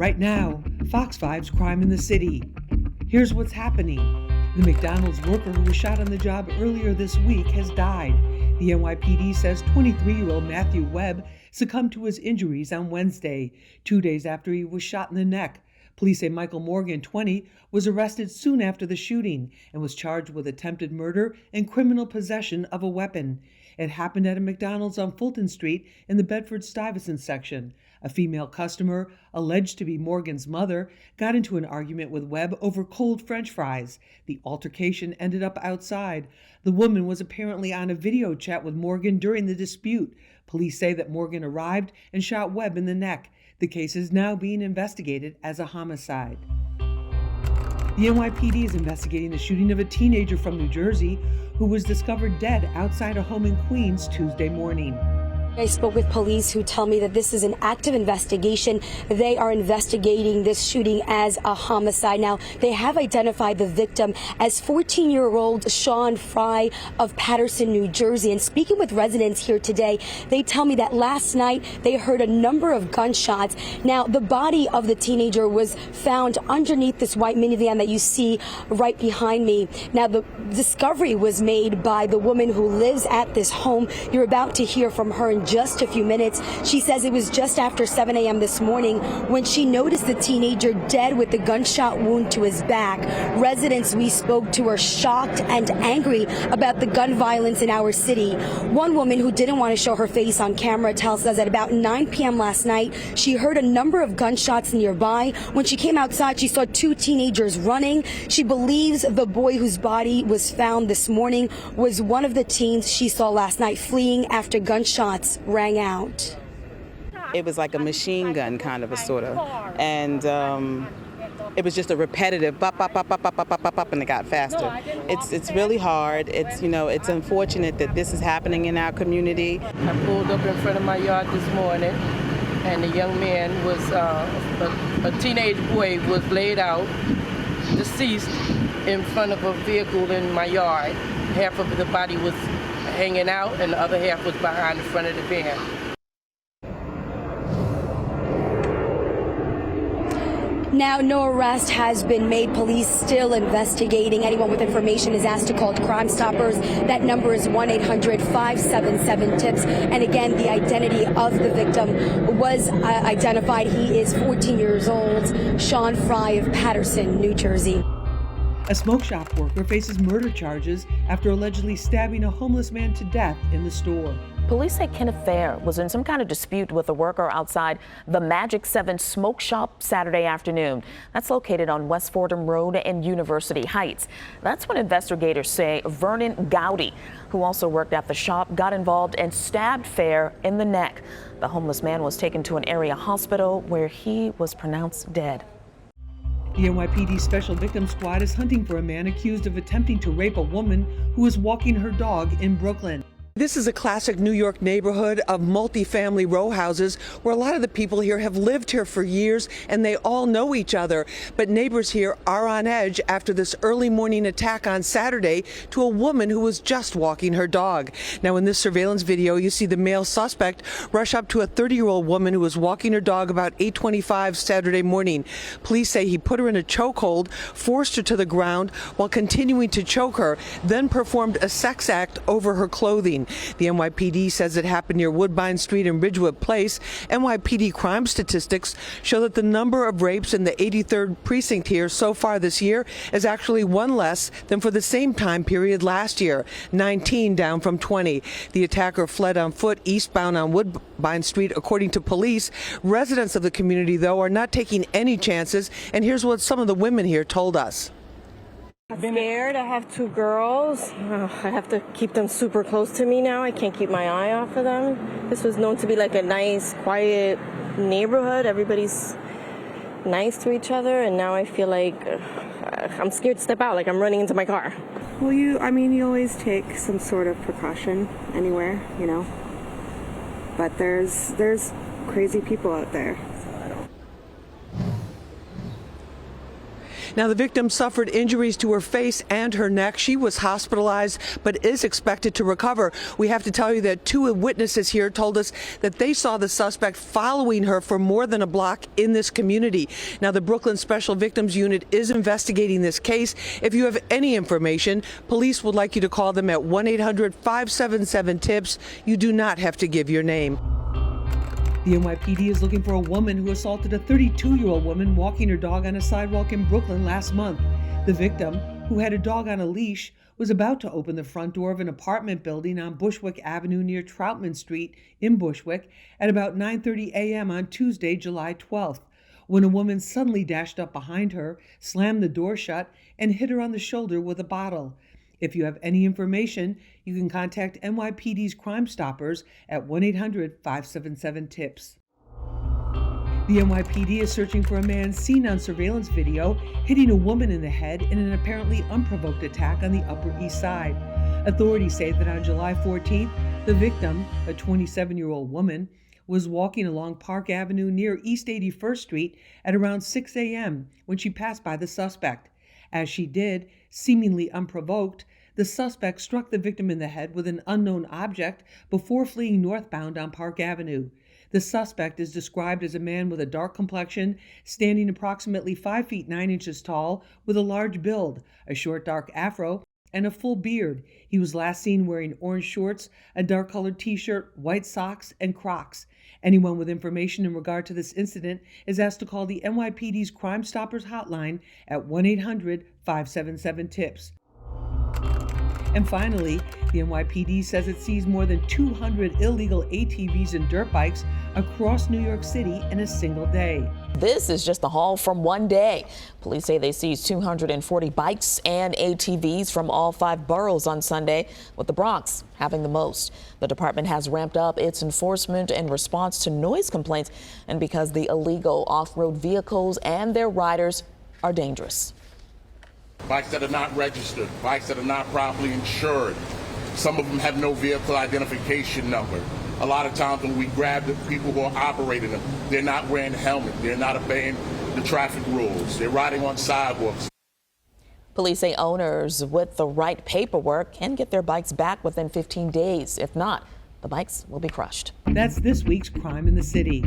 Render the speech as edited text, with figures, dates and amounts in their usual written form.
Right now, Fox 5's Crime in the City. Here's what's happening. The McDonald's worker who was shot on the job earlier this week has died. The NYPD says 23-year-old Matthew Webb succumbed to his injuries on Wednesday, 2 days after he was shot in the neck. Police say Michael Morgan, 20, was arrested soon after the shooting and was charged with attempted murder and criminal possession of a weapon. It happened at a McDonald's on Fulton Street in the Bedford-Stuyvesant section. A female customer, alleged to be Morgan's mother, got into an argument with Webb over cold French fries. The altercation ended up outside. The woman was apparently on a video chat with Morgan during the dispute. Police say that Morgan arrived and shot Webb in the neck. The case is now being investigated as a homicide. The NYPD is investigating the shooting of a teenager from New Jersey who was discovered dead outside a home in Queens Tuesday morning. I spoke with police who tell me that this is an active investigation. They are investigating this shooting as a homicide. Now, they have identified the victim as 14-year-old Sean Fry of Paterson, New Jersey. And speaking with residents here today, they tell me that last night they heard a number of gunshots. Now, the body of the teenager was found underneath this white minivan that you see right behind me. Now, the discovery was made by the woman who lives at this home. You're about to hear from her in just a few minutes. She says it was just after 7 a.m. this morning when she noticed the teenager dead with the gunshot wound to his back. Residents we spoke to are shocked and angry about the gun violence in our city. One woman who didn't want to show her face on camera tells us at about 9 p.m. last night, she heard a number of gunshots nearby. When she came outside, she saw two teenagers running. She believes the boy whose body was found this morning was one of the teens she saw last night fleeing after gunshots rang out. It was like a machine gun kind of a sort of, and it was just a repetitive bop, bop, bop, bop, bop, bop, bop, bop, and it got faster. It's really hard. It's unfortunate that this is happening in our community. I pulled up in front of my yard this morning, and a young man was, a teenage boy was laid out, deceased, in front of a vehicle in my yard. Half of the body was hanging out, and the other half was behind the front of the van. Now, no arrest has been made. Police still investigating. Anyone with information is asked to call Crime Stoppers. That number is 1-800-577-TIPS. And again, the identity of the victim was identified. He is 14 years old, Sean Fry of Paterson, New Jersey. A smoke shop worker faces murder charges after allegedly stabbing a homeless man to death in the store. Police say Kenneth Fair was in some kind of dispute with a worker outside the Magic 7 smoke shop Saturday afternoon. That's located on West Fordham Road and University Heights. That's when investigators say Vernon Gowdy, who also worked at the shop, got involved and stabbed Fair in the neck. The homeless man was taken to an area hospital where he was pronounced dead. The NYPD Special Victims Squad is hunting for a man accused of attempting to rape a woman who was walking her dog in Brooklyn. This is a classic New York neighborhood of multi-family row houses where a lot of the people here have lived here for years and they all know each other. But neighbors here are on edge after this early morning attack on Saturday to a woman who was just walking her dog. Now, in this surveillance video, you see the male suspect rush up to a 30-year-old woman who was walking her dog about 8:25 Saturday morning. Police say he put her in a chokehold, forced her to the ground while continuing to choke her, then performed a sex act over her clothing. The NYPD says it happened near Woodbine Street and Ridgewood Place. NYPD crime statistics show that the number of rapes in the 83rd precinct here so far this year is actually one less than for the same time period last year, 19 down from 20. The attacker fled on foot eastbound on Woodbine Street, according to police. Residents of the community, though, are not taking any chances, and here's what some of the women here told us. I'm scared. I have two girls. I have to keep them super close to me now. I can't keep my eye off of them. This was known to be like a nice, quiet neighborhood. Everybody's nice to each other, and now I feel like I'm scared to step out, like I'm running into my car. Well, you always take some sort of precaution anywhere, but there's crazy people out there. Now, the victim suffered injuries to her face and her neck. She was hospitalized but is expected to recover. We have to tell you that two witnesses here told us that they saw the suspect following her for more than a block in this community. Now, the Brooklyn Special Victims Unit is investigating this case. If you have any information, police would like you to call them at 1-800-577-TIPS. You do not have to give your name. The NYPD is looking for a woman who assaulted a 32-year-old woman walking her dog on a sidewalk in Brooklyn last month. The victim, who had a dog on a leash, was about to open the front door of an apartment building on Bushwick Avenue near Troutman Street in Bushwick at about 9:30 a.m. on Tuesday, July 12th, when a woman suddenly dashed up behind her, slammed the door shut, and hit her on the shoulder with a bottle. If you have any information, you can contact NYPD's Crime Stoppers at 1-800-577-TIPS. The NYPD is searching for a man seen on surveillance video hitting a woman in the head in an apparently unprovoked attack on the Upper East Side. Authorities say that on July 14th, the victim, a 27-year-old woman, was walking along Park Avenue near East 81st Street at around 6 a.m. when she passed by the suspect. As she did, seemingly unprovoked, the suspect struck the victim in the head with an unknown object before fleeing northbound on Park Avenue. The suspect is described as a man with a dark complexion, standing approximately 5 feet 9 inches tall, with a large build, a short dark afro, and a full beard. He was last seen wearing orange shorts, a dark-colored t-shirt, white socks, and Crocs. Anyone with information in regard to this incident is asked to call the NYPD's Crime Stoppers hotline at 1-800-577-TIPS. And finally, the NYPD says it seized more than 200 illegal ATVs and dirt bikes across New York City in a single day. This is just the haul from one day. Police say they seized 240 bikes and ATVs from all 5 boroughs on Sunday, with the Bronx having the most. The department has ramped up its enforcement in response to noise complaints and because the illegal off-road vehicles and their riders are dangerous. Bikes that are not registered, bikes that are not properly insured. Some of them have no vehicle identification number. A lot of times when we grab the people who are operating them, they're not wearing a helmet. They're not obeying the traffic rules. They're riding on sidewalks. Police say owners with the right paperwork can get their bikes back within 15 days. If not, the bikes will be crushed. That's this week's Crime in the City.